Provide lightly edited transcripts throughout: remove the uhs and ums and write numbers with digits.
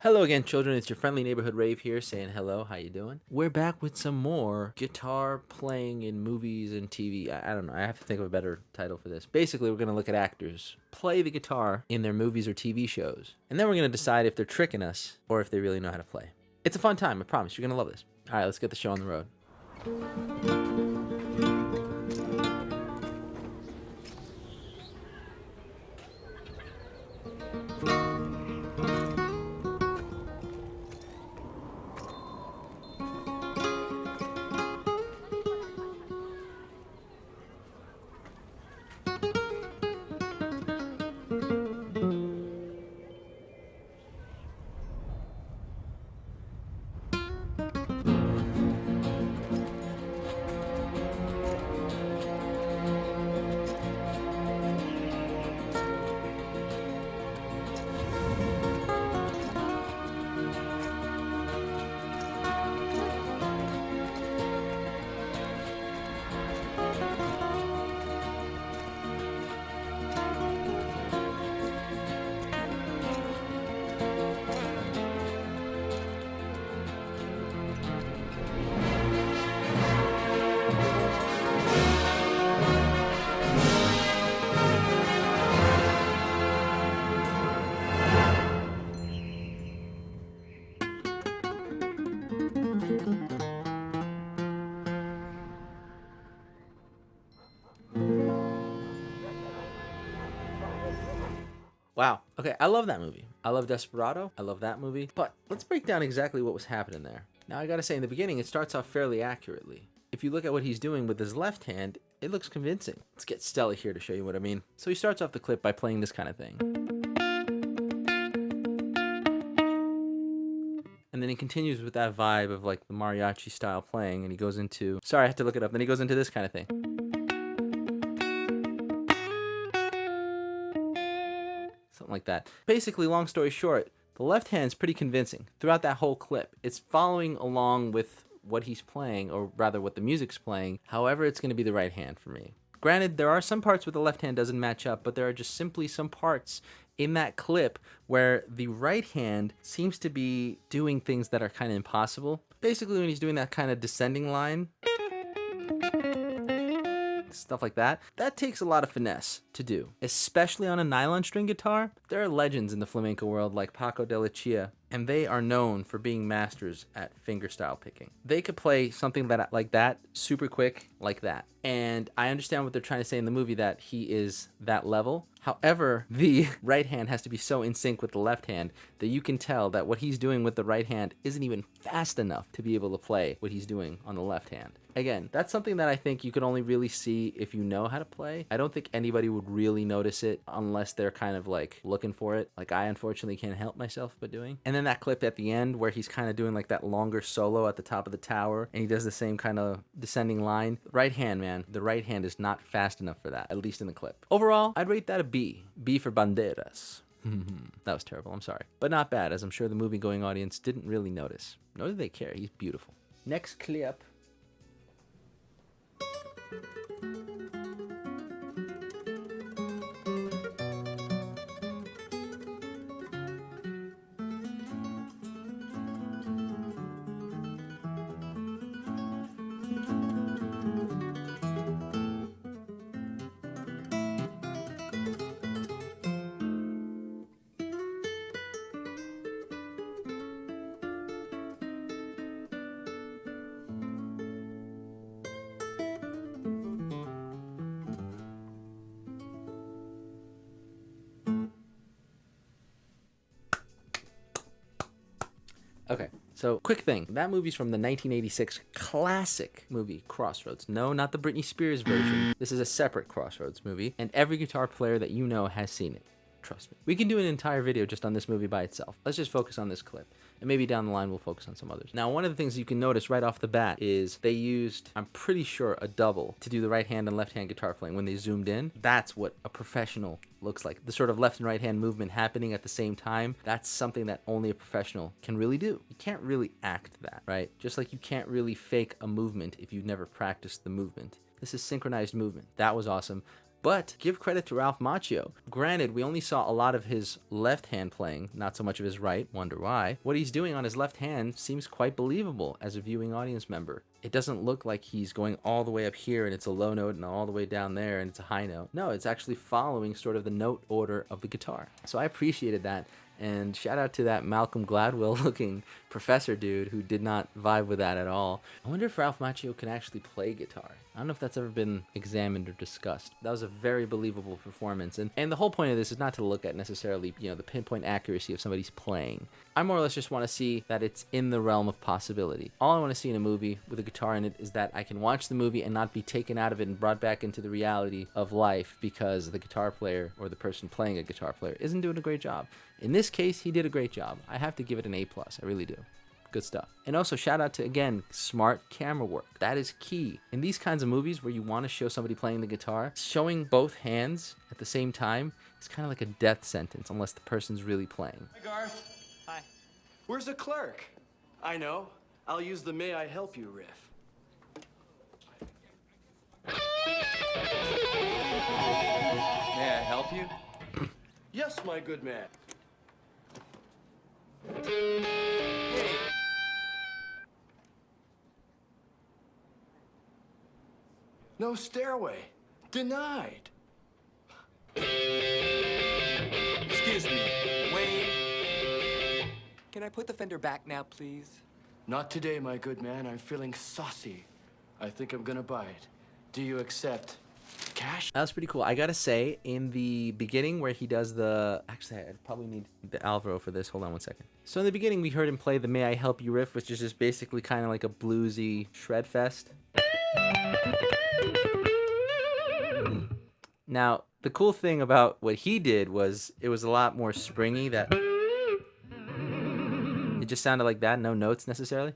Hello again, children. It's your friendly neighborhood Rave here saying hello. How you doing? We're back with some more guitar playing in movies and TV. I don't know. I have to think of a better title for this. Basically, we're going to look at actors play the guitar in their movies or TV shows. And then we're going to decide if they're tricking us or if they really know how to play. It's a fun time. I promise. You're going to love this. All right, let's get the show on the road. Wow. Okay, I love that movie. I love Desperado. I love that movie. But let's break down exactly what was happening there. Now, I gotta say, in the beginning, it starts off fairly accurately. If you look at what he's doing with his left hand, it looks convincing. Let's get Stella here to show you what I mean. So he starts off the clip by playing this kind of thing. And then he continues with that vibe of like the mariachi style playing, and he goes into, sorry, I have to look it up. Then he goes into this kind of thing. Something like that. Basically, long story short, the left hand's pretty convincing throughout that whole clip. It's following along with what he's playing, or rather what the music's playing. However, it's going to be the right hand for me. Granted, there are some parts where the left hand doesn't match up, but there are just simply some parts in that clip where the right hand seems to be doing things that are kind of impossible. Basically, when he's doing that kind of descending line, stuff like that, that takes a lot of finesse to do, especially on a nylon string guitar. There are legends in the flamenco world like Paco de Lucia, and they are known for being masters at fingerstyle picking. They could play something that like that super quick like that. And I understand what they're trying to say in the movie, that he is that level. However, the right hand has to be so in sync with the left hand that you can tell that what he's doing with the right hand isn't even fast enough to be able to play what he's doing on the left hand. Again, that's something that I think you could only really see if you know how to play. I don't think anybody would really notice it unless they're kind of like looking for it, like I unfortunately can't help myself but doing. And then that clip at the end where he's kind of doing like that longer solo at the top of the tower, and he does the same kind of descending line. Right hand, man, the right hand is not fast enough for that, at least in the clip. Overall, I'd rate that a B. B for Banderas. That was terrible, I'm sorry. But not bad, as I'm sure the movie-going audience didn't really notice. Nor did they care, he's beautiful. Next clip. Okay, so quick thing. That movie's from the 1986 classic movie, Crossroads. No, not the Britney Spears version. This is a separate Crossroads movie, and every guitar player that you know has seen it. Trust me. We can do an entire video just on this movie by itself. Let's just focus on this clip. And maybe down the line we'll focus on some others. Now, one of the things you can notice right off the bat is they used, I'm pretty sure, a double to do the right hand and left hand guitar playing when they zoomed in. That's what a professional looks like. The sort of left and right hand movement happening at the same time. That's something that only a professional can really do. You can't really act that, right? Just like you can't really fake a movement if you've never practiced the movement. This is synchronized movement. That was awesome. But give credit to Ralph Macchio. Granted, we only saw a lot of his left hand playing, not so much of his right, wonder why. What he's doing on his left hand seems quite believable as a viewing audience member. It doesn't look like he's going all the way up here and it's a low note and all the way down there and it's a high note. No, it's actually following sort of the note order of the guitar. So I appreciated that. And shout out to that Malcolm Gladwell looking professor dude who did not vibe with that at all. I wonder if Ralph Macchio can actually play guitar. I don't know if that's ever been examined or discussed. That was a very believable performance. And the whole point of this is not to look at necessarily, the pinpoint accuracy of somebody's playing. I more or less just want to see that it's in the realm of possibility. All I want to see in a movie with a guitar in it is that I can watch the movie and not be taken out of it and brought back into the reality of life because the guitar player or the person playing a guitar player isn't doing a great job. In this case, he did a great job. I have to give it an A+. I really do. Good stuff. And also shout out to, again, smart camera work. That is key. In these kinds of movies where you want to show somebody playing the guitar, showing both hands at the same time is kind of like a death sentence unless the person's really playing. Hi, Garth. Hi. Where's the clerk? I know. I'll use the May I Help You riff. May I help you? Yes, my good man. Hey. No stairway. Denied. Excuse me. Wayne. Can I put the fender back now, please? Not today, my good man. I'm feeling saucy. I think I'm gonna buy it. Do you accept cash? That was pretty cool. I gotta say, in the beginning where he does the... Actually, I probably need the Alvaro for this. Hold on one second. So in the beginning, we heard him play the May I Help You riff, which is just basically kind of like a bluesy shred fest. Now, the cool thing about what he did was it was a lot more springy. That it just sounded like that, no notes necessarily.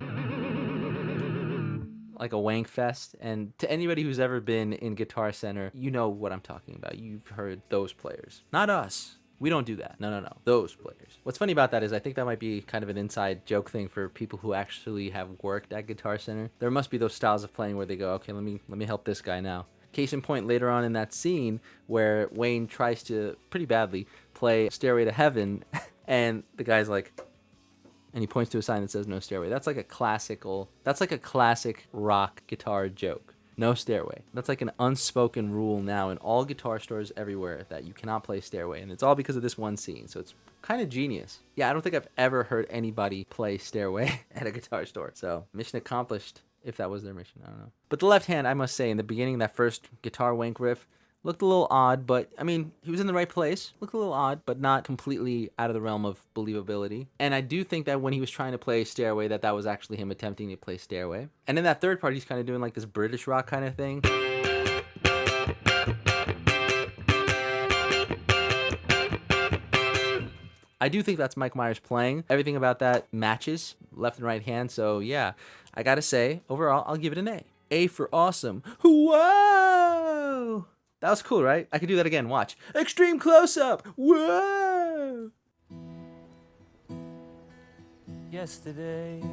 Like a wank fest. And to anybody who's ever been in Guitar Center, you know what I'm talking about. You've heard those players. Not us. We don't do that. No. Those players. What's funny about that is I think that might be kind of an inside joke thing for people who actually have worked at Guitar Center. There must be those styles of playing where they go, okay, let me help this guy now. Case in point, later on in that scene where Wayne tries to, pretty badly, play Stairway to Heaven, and the guy's like, and he points to a sign that says no stairway. That's like a classic rock guitar joke. No stairway. That's like an unspoken rule now in all guitar stores everywhere that you cannot play stairway, and it's all because of this one scene, so it's kind of genius. Yeah, I don't think I've ever heard anybody play stairway at a guitar store, so mission accomplished. If that was their mission, I don't know. But the left hand, I must say, in the beginning, that first guitar wank riff looked a little odd, but I mean, he was in the right place. Looked a little odd, but not completely out of the realm of believability. And I do think that when he was trying to play Stairway, that was actually him attempting to play Stairway. And in that third part, he's kind of doing like this British rock kind of thing. I do think that's Mike Myers playing. Everything about that matches left and right hand. So yeah, I gotta say, overall, I'll give it an A. A for awesome. Whoa! That was cool, right? I could do that again. Watch. Extreme close-up. Whoa! Yesterday,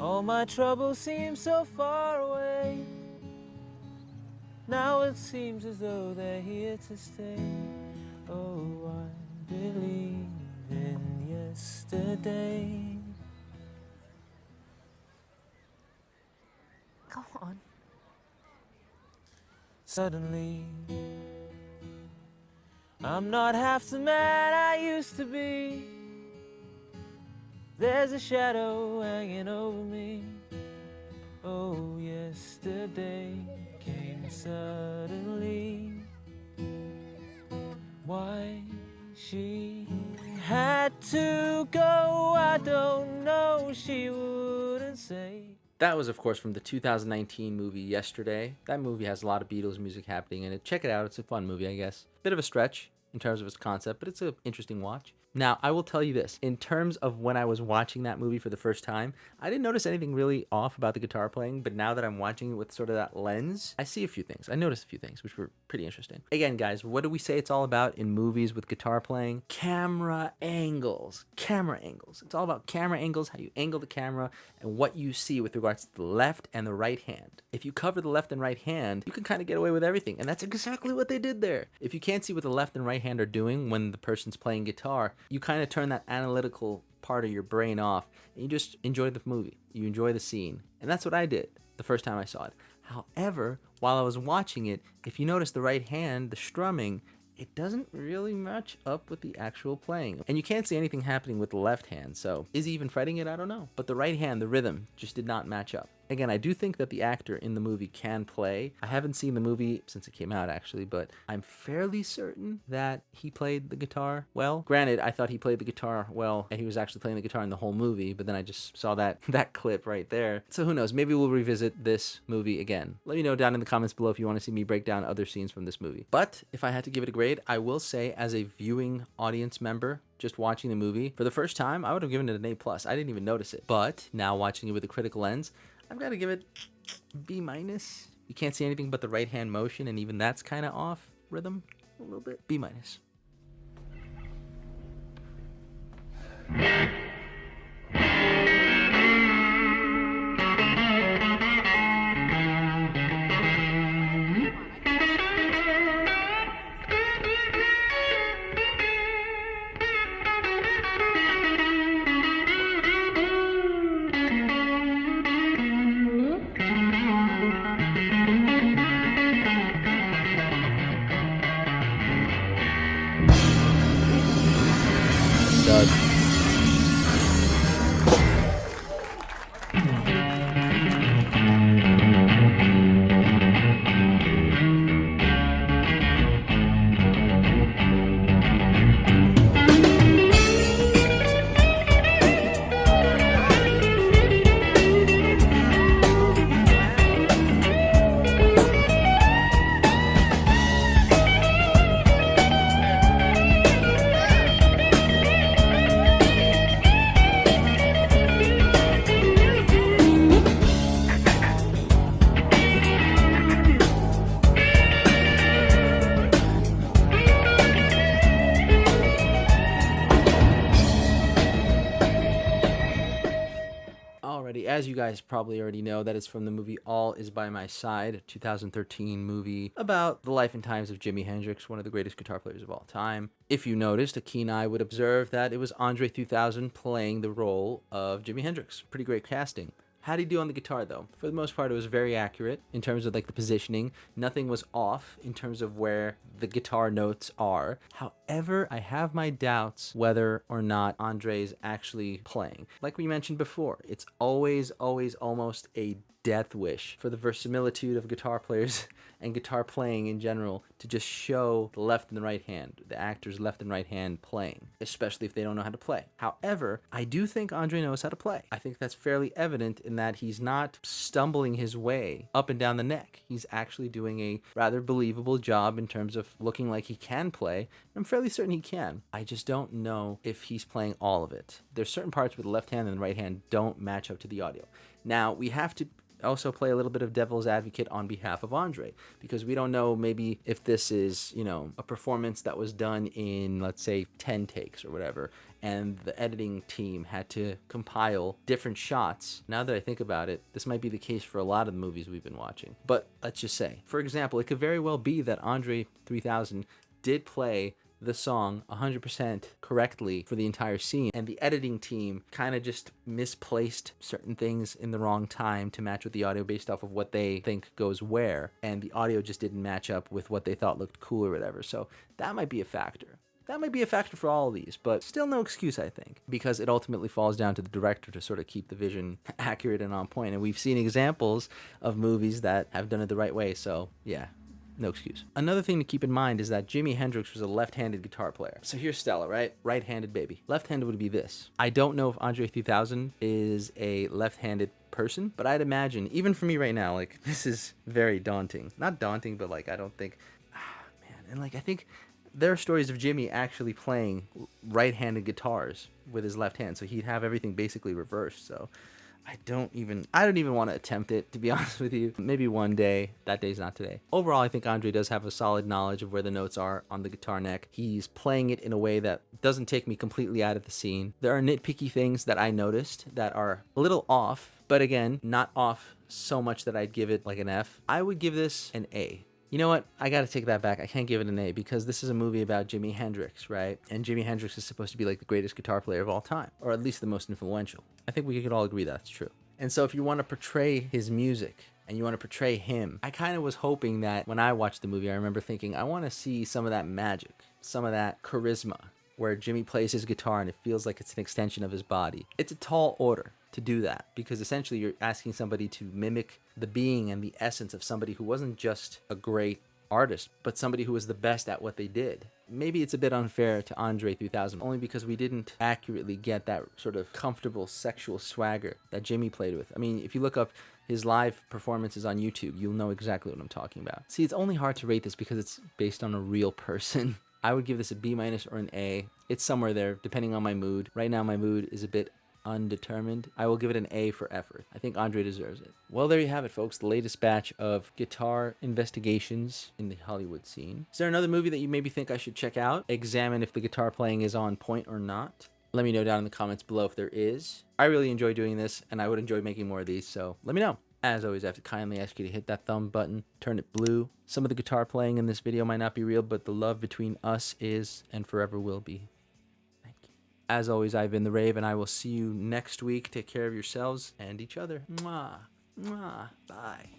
all my troubles seem so far away. Now it seems as though they're here to stay. Oh, I believe in yesterday. Go on. Suddenly, I'm not half the man I used to be. There's a shadow hanging over me. Oh, yesterday came suddenly. Why she had to go, I don't know, she wouldn't say. That was, of course, from the 2019 movie Yesterday. That movie has a lot of Beatles music happening in it. Check it out. It's a fun movie, I guess. Bit of a stretch in terms of its concept, but it's an interesting watch. Now, I will tell you this. In terms of when I was watching that movie for the first time, I didn't notice anything really off about the guitar playing, but now that I'm watching it with sort of that lens, I see a few things. I noticed a few things, which were pretty interesting. Again, guys, what do we say it's all about in movies with guitar playing? Camera angles. Camera angles. It's all about camera angles, how you angle the camera, and what you see with regards to the left and the right hand. If you cover the left and right hand, you can kind of get away with everything, and that's exactly what they did there. If you can't see what the left and right hand are doing when the person's playing guitar, you kind of turn that analytical part of your brain off, and you just enjoy the movie. You enjoy the scene. And that's what I did the first time I saw it. However, while I was watching it, if you notice the right hand, the strumming, it doesn't really match up with the actual playing. And you can't see anything happening with the left hand, so is he even fighting it? I don't know. But the right hand, the rhythm, just did not match up. Again, I do think that the actor in the movie can play. I haven't seen the movie since it came out, actually, but I'm fairly certain that he played the guitar well. Granted, I thought he played the guitar well, and he was actually playing the guitar in the whole movie, but then I just saw that clip right there. So who knows? Maybe we'll revisit this movie again. Let me know down in the comments below if you want to see me break down other scenes from this movie. But if I had to give it a grade, I will say as a viewing audience member, just watching the movie, for the first time, I would have given it an A+. I didn't even notice it. But now watching it with a critical lens, I've got to give it B-. You can't see anything but the right hand motion, and even that's kind of off rhythm a little bit. B-. Stud. As you guys probably already know, that is from the movie All Is By My Side, a 2013 movie about the life and times of Jimi Hendrix, one of the greatest guitar players of all time. If you noticed, a keen eye would observe that it was Andre 3000 playing the role of Jimi Hendrix. Pretty great casting. How'd he do on the guitar, though? For the most part, it was very accurate in terms of like the positioning. Nothing was off in terms of where the guitar notes are. However, I have my doubts whether or not Andre's actually playing. Like we mentioned before, it's always almost a death wish for the verisimilitude of guitar players and guitar playing in general to just show the left and the right hand, the actor's left and right hand playing, especially if they don't know how to play. However, I do think Andre knows how to play. I think that's fairly evident in that he's not stumbling his way up and down the neck. He's actually doing a rather believable job in terms of looking like he can play. I'm fairly certain he can. I just don't know if he's playing all of it. There's certain parts where the left hand and the right hand don't match up to the audio. Now, we have to also play a little bit of devil's advocate on behalf of Andre, because we don't know maybe if this is, you know, a performance that was done in, let's say, 10 takes or whatever, and the editing team had to compile different shots. Now that I think about it, this might be the case for a lot of the movies we've been watching. But let's just say, for example, it could very well be that Andre 3000 did play the song 100% correctly for the entire scene, and the editing team kind of just misplaced certain things in the wrong time to match with the audio based off of what they think goes where, and the audio just didn't match up with what they thought looked cool or whatever. So that might be a factor. That might be a factor for all of these, but still no excuse, I think, because it ultimately falls down to the director to sort of keep the vision accurate and on point. And we've seen examples of movies that have done it the right way, so yeah. No excuse. Another thing to keep in mind is that Jimi Hendrix was a left-handed guitar player. So here's Stella, right? Right-handed baby. Left-handed would be this. I don't know if Andre 3000 is a left-handed person, but I'd imagine, even for me right now, like, this is very daunting. Not daunting, but like, I don't think, man. And like, I think there are stories of Jimi actually playing right-handed guitars with his left hand, so he'd have everything basically reversed. So I don't even want to attempt it, to be honest with you. Maybe one day. That day's not today. Overall, I think Andre does have a solid knowledge of where the notes are on the guitar neck. He's playing it in a way that doesn't take me completely out of the scene. There are nitpicky things that I noticed that are a little off, but again, not off so much that I'd give it like an F. I would give this an A. You know what? I gotta take that back. I can't give it an A because this is a movie about Jimi Hendrix, right? And Jimi Hendrix is supposed to be like the greatest guitar player of all time, or at least the most influential. I think we could all agree that's true. And so if you want to portray his music and you want to portray him, I kind of was hoping that when I watched the movie, I remember thinking, I want to see some of that magic, some of that charisma, where Jimi plays his guitar and it feels like it's an extension of his body. It's a tall order to do that because essentially you're asking somebody to mimic the being and the essence of somebody who wasn't just a great artist, but somebody who was the best at what they did. Maybe it's a bit unfair to Andre 3000, only because we didn't accurately get that sort of comfortable sexual swagger that Jimi played with. I mean, if you look up his live performances on YouTube, you'll know exactly what I'm talking about. See, it's only hard to rate this because it's based on a real person. I would give this a B- or an A. It's somewhere there, depending on my mood. Right now, my mood is a bit undetermined. I will give it an A for effort. I think Andre deserves it. Well, there you have it, folks. The latest batch of guitar investigations in the Hollywood scene. Is there another movie that you maybe think I should check out? Examine if the guitar playing is on point or not? Let me know down in the comments below if there is. I really enjoy doing this, and I would enjoy making more of these, so let me know. As always, I have to kindly ask you to hit that thumb button, turn it blue. Some of the guitar playing in this video might not be real, but the love between us is and forever will be. As always, I've been The Rave, and I will see you next week. Take care of yourselves and each other. Mwah. Mwah. Bye.